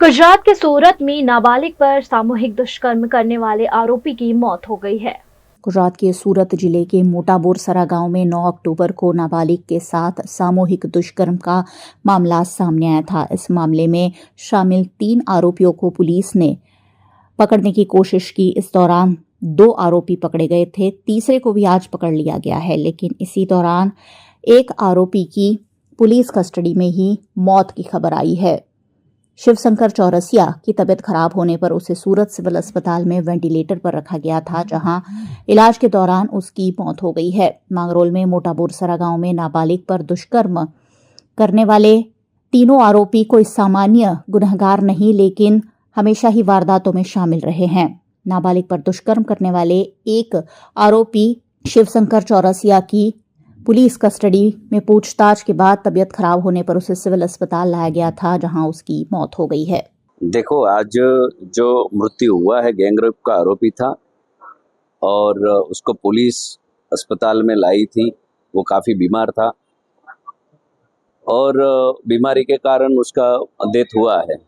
गुजरात के सूरत में नाबालिग पर सामूहिक दुष्कर्म करने वाले आरोपी की मौत हो गई है। गुजरात के सूरत जिले के मोटा बोरसरा गांव में 9 अक्टूबर को नाबालिग के साथ सामूहिक दुष्कर्म का मामला सामने आया था। इस मामले में शामिल 3 आरोपियों को पुलिस ने पकड़ने की कोशिश की। इस दौरान 2 आरोपी पकड़े गए थे, तीसरे को भी आज पकड़ लिया गया है, लेकिन इसी दौरान एक आरोपी की पुलिस कस्टडी में ही मौत की खबर आई है। शिवशंकर चौरसिया की तबीयत खराब होने पर उसे सूरत सिविल अस्पताल में वेंटिलेटर पर रखा गया था, जहां इलाज के दौरान उसकी मौत हो गई है। मांगरोल में मोटा बोरसरा गांव में नाबालिग पर दुष्कर्म करने वाले तीनों आरोपी कोई सामान्य गुनहगार नहीं, लेकिन हमेशा ही वारदातों में शामिल रहे हैं। नाबालिग पर दुष्कर्म करने वाले एक आरोपी शिवशंकर चौरसिया की पुलिस कस्टडी में पूछताछ के बाद तबीयत खराब होने पर उसे सिविल अस्पताल लाया गया था, जहां उसकी मौत हो गई है। देखो, आज जो मृत्यु हुआ है गैंगरेप का आरोपी था और उसको पुलिस अस्पताल में लाई थी। वो काफ़ी बीमार था और बीमारी के कारण उसका डेथ हुआ है।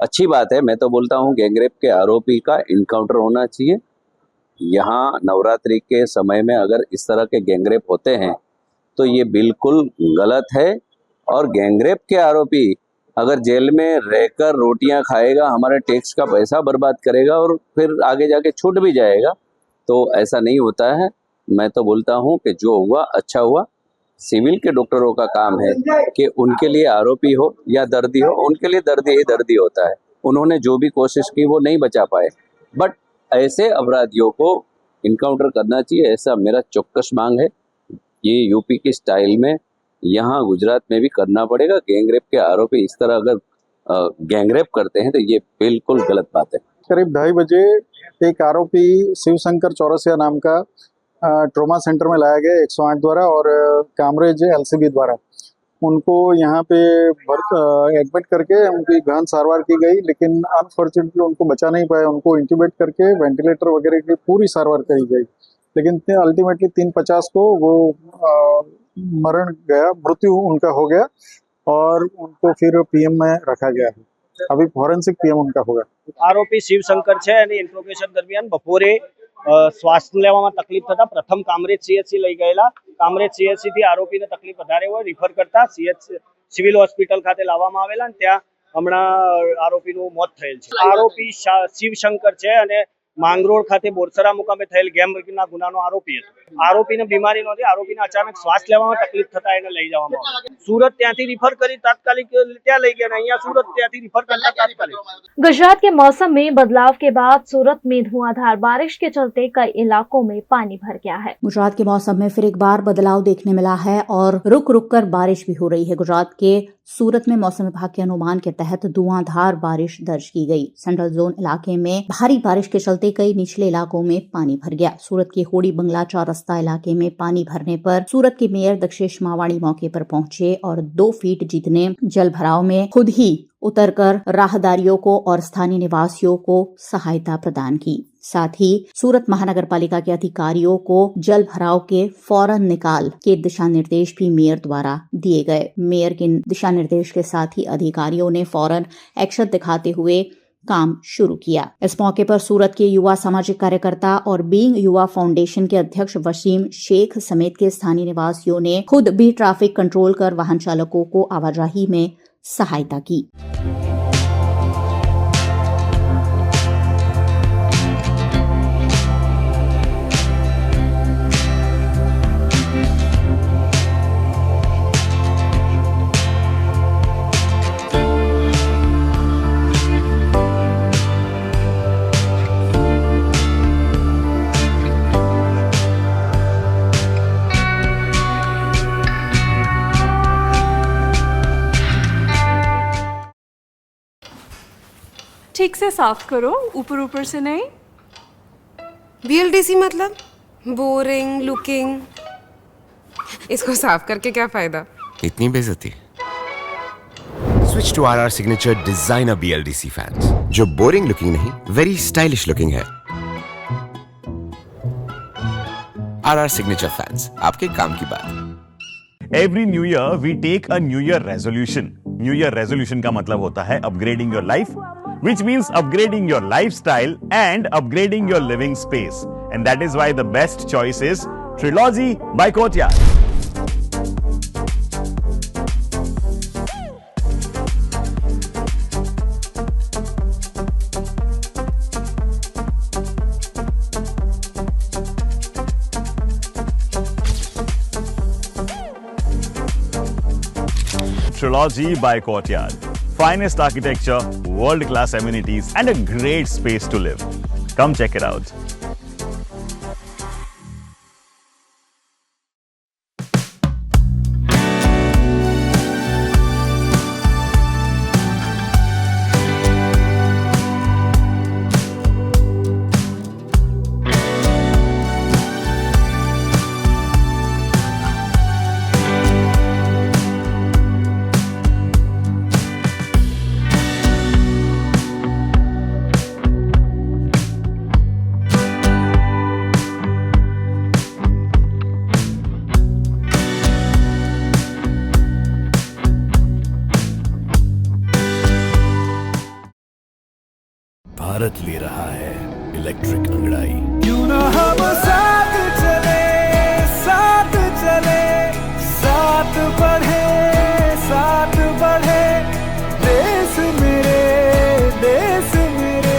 अच्छी बात है, मैं तो बोलता हूँ गैंगरेप के आरोपी का इनकाउंटर होना चाहिए। यहाँ नवरात्रि के समय में अगर इस तरह के गैंगरेप होते हैं तो ये बिल्कुल गलत है। और गैंगरेप के आरोपी अगर जेल में रहकर रोटियां खाएगा, हमारे टैक्स का पैसा बर्बाद करेगा और फिर आगे जाके छूट भी जाएगा, तो ऐसा नहीं होता है। मैं तो बोलता हूँ कि जो हुआ अच्छा हुआ। सिविल के डॉक्टरों का काम है कि उनके लिए आरोपी हो या दर्दी हो, उनके लिए दर्दी ही दर्दी होता है। उन्होंने जो भी कोशिश की वो नहीं बचा पाए, बट ऐसे अपराधियों को इनकाउंटर करना चाहिए, ऐसा मेरा चौक्कस मांग है। ये यूपी की स्टाइल में यहाँ गुजरात में भी करना पड़ेगा। गैंगरेप के आरोपी इस तरह अगर गैंगरेप करते हैं तो ये बिल्कुल गलत बात है। करीब 2:30 बजे एक आरोपी शिवशंकर चौरसिया नाम का ट्रॉमा सेंटर में लाया गया 108 द्वारा और कामरेज एलसीबी द्वारा। उनको यहाँ पे एडमिट करके उनकी गहन सारवार की गई, लेकिन अनफॉर्चुनेटली उनको बचा नहीं पाए। उनको इंट्यूबेट करके वेंटिलेटर वगैरह की पूरी सारवार करी गई, लेकिन अल्टीमेटली 3:50 को वो मृत्यु उनका हो गया और उनको फिर पीएम में रखा गया है। अभी फॉरेंसिक पीएम उनका होगा। आरोपी शिवशंकर है અને ઇન્ટ્રોગેશન દરમિયાન બપોરે શ્વાસ લેવામાં તકલીફ થતા પ્રથમ કામરેજ સીએચસી લઈ ગયેલા। કામરેજ સીએચસી થી આરોપીને તકલીફ વધારે હોય રિફર કરતા સિવિલ હોસ્પિટલ ખાતે લાવવામાં આવેલા અને ત્યાં હમણાં આરોપીનું મોત થયેલ છે। આરોપી શિવશંકર છે અને માંગરોળ ખાતે બોરસરા મુકામે થયેલ ગેંગરેપના ગુનાનો આરોપી હતો। આરોપીને બીમારી નહોતી, આરોપીને અચાનક શ્વાસ લેવામાં તકલીફ થતા એને લઈ જવામાં આવ્યો। सूरत ત્યાંથી रिफर કરી તાત્કાલિક ત્યાં લઈ ગયા, અહીંયા सूरत ત્યાંથી रिफर करता तात्कालिक। गुजरात के मौसम में बदलाव के बाद सूरत में धुआंधार बारिश के चलते कई इलाकों में पानी भर गया है। गुजरात के मौसम में फिर एक बार बदलाव देखने मिला है और रुक रुक कर बारिश भी हो रही है। गुजरात के सूरत में मौसम विभाग के अनुमान के तहत धुआंधार बारिश दर्ज की गई। सेंट्रल जोन इलाके में भारी बारिश के चलते कई निचले इलाकों में पानी भर गया। सूरत के होड़ी बंगला चौरस्ता इलाके में पानी भरने पर सूरत के मेयर दक्षेश मावाणी मौके पर पहुंचे और 2 फीट जितने जल भराव में खुद ही उतरकर राहदारियों को और स्थानीय निवासियों को सहायता प्रदान की। साथ ही सूरत महानगर पालिका के अधिकारियों को जल भराव के फौरन निकाल के दिशा निर्देश भी मेयर द्वारा दिए गए। मेयर के दिशा निर्देश के साथ ही अधिकारियों ने फौरन एक्शन दिखाते हुए काम शुरू किया। इस मौके पर सूरत के युवा सामाजिक कार्यकर्ता और बीइंग युवा फाउंडेशन के अध्यक्ष वसीम शेख समेत के स्थानीय निवासियों ने खुद भी ट्रैफिक कंट्रोल कर वाहन चालकों को आवाजाही में सहायता की। ठीक से साफ करो, ऊपर ऊपर से नहीं। बीएलडीसी मतलब बोरिंग लुकिंग। इसको साफ करके क्या फायदा? इतनी बेइज्जती। Switch to RR signature designer BLDC fans, जो बोरिंग लुकिंग नहीं, वेरी स्टाइलिश लुकिंग है। आरआर सिग्नेचर फैंस, आपके काम की बात। Every new year we take a new year resolution. New year resolution का मतलब होता है upgrading your life, which means upgrading your lifestyle and upgrading your living space. And that is why the best choice is Trilogy by Courtyard. Trilogy by Courtyard. Finest architecture, world-class amenities, and a great space to live. Come check it out. Bharat ले रहा है electric अंगड़ाई। क्यों ना हम साथ चले, साथ चले, साथ बढ़े, साथ बढ़े, देश मेरे, देश मेरे।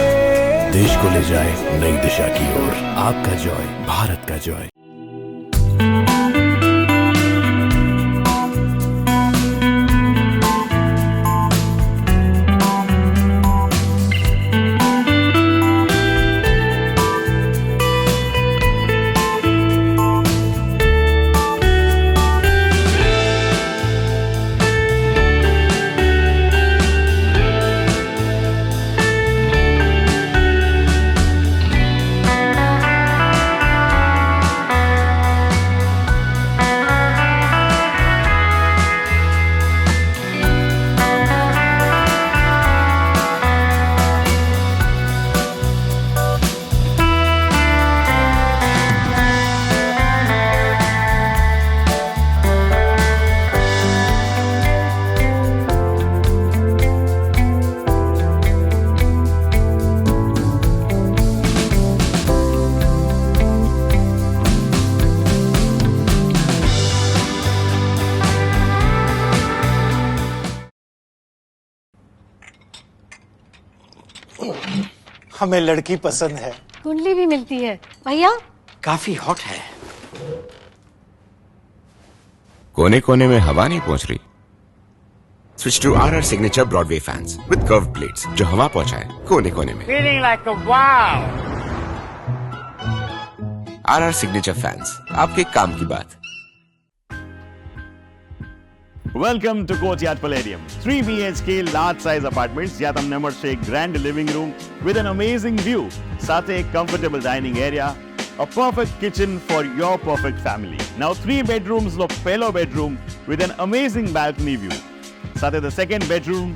देश को ले जाए नई दिशा की ओर। आपका जॉय, भारत का जॉय। हमें लड़की पसंद है। कुंडली भी मिलती है भैया। काफी हॉट है। कोने कोने में हवा नहीं पहुंच रही। Switch to RR signature Broadway fans with curve plates जो हवा पहुंचाए कोने कोने में। Feeling like a wow. RR signature fans, आपके काम की बात। Welcome to Courtyard Palladium. 3 BHK large size apartments જ્યાં તમને મળશે એક grand living room with an amazing view, સાથે એક comfortable dining area, a perfect kitchen for your perfect family. Now 3 bedrooms નો પહેલો bedroom with an amazing balcony view. સાથે the second bedroom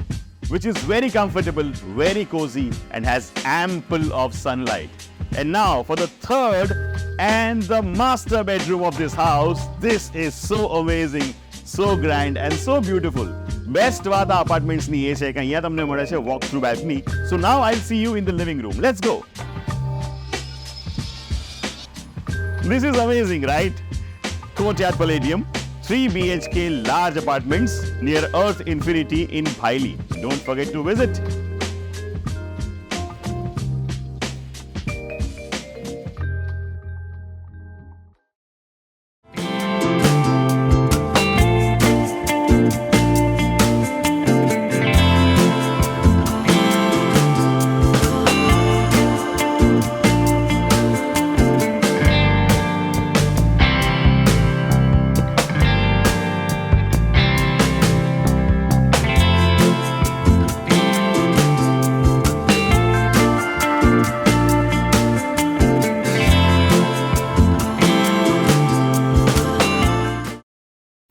which is very comfortable, very cozy and has ample of sunlight. And now for the third and the master bedroom of this house. This is so amazing. So grand and so beautiful. Best વાત આ apartments ની એ છે કે અહીંયા તમને મળે છે walk through balcony. So now I'll see you in the living room. Let's go. This is amazing, right? Courtyard Palladium, 3 BHK large apartments near Earth Infinity in Bhaili. Don't forget to visit.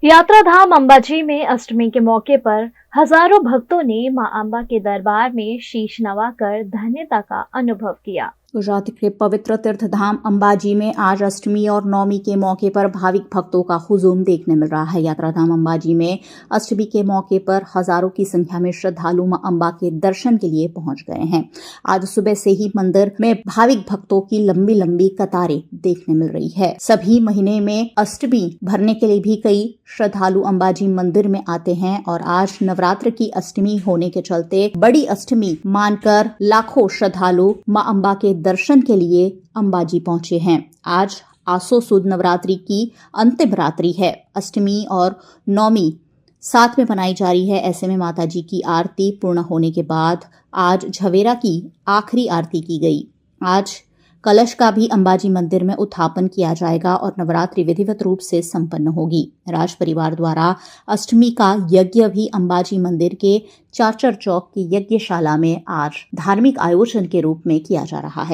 यात्रा धाम अंबाजी में अष्टमी के मौके पर हजारों भक्तों ने मां अंबा के दरबार में शीश नवाकर धन्यता का अनुभव किया। गुजरात के पवित्र तीर्थ धाम अंबाजी में आज अष्टमी और नवमी के मौके पर भाविक भक्तों का हुजूम देखने मिल रहा है। यात्रा धाम अंबाजी में अष्टमी के मौके पर हजारों की संख्या में श्रद्धालु मां अंबा के दर्शन के लिए पहुंच गए हैं। आज सुबह से ही मंदिर में भाविक भक्तों की लंबी लंबी कतारें देखने मिल रही है। सभी महीने में अष्टमी भरने के लिए भी कई श्रद्धालु अंबाजी मंदिर में आते हैं और आज नवरात्र की अष्टमी होने के चलते बड़ी अष्टमी मानकर लाखों श्रद्धालु मां अंबा के दर्शन के लिए अंबाजी पहुंचे हैं। आज आसो सुद नवरात्रि की अंतिम रात्रि है। अष्टमी और नवमी साथ में मनाई जा रही है। ऐसे में माताजी की आरती पूर्ण होने के बाद आज झवेरा की आखिरी आरती की गई। आज कलश का भी अंबाजी मंदिर में उत्थापन किया जाएगा और नवरात्रि विधिवत रूप से संपन्न होगी। राज परिवार द्वारा अष्टमी का यज्ञ भी अंबाजी मंदिर के चाचर चौक की यज्ञशाला में आज धार्मिक आयोजन के रूप में किया जा रहा है।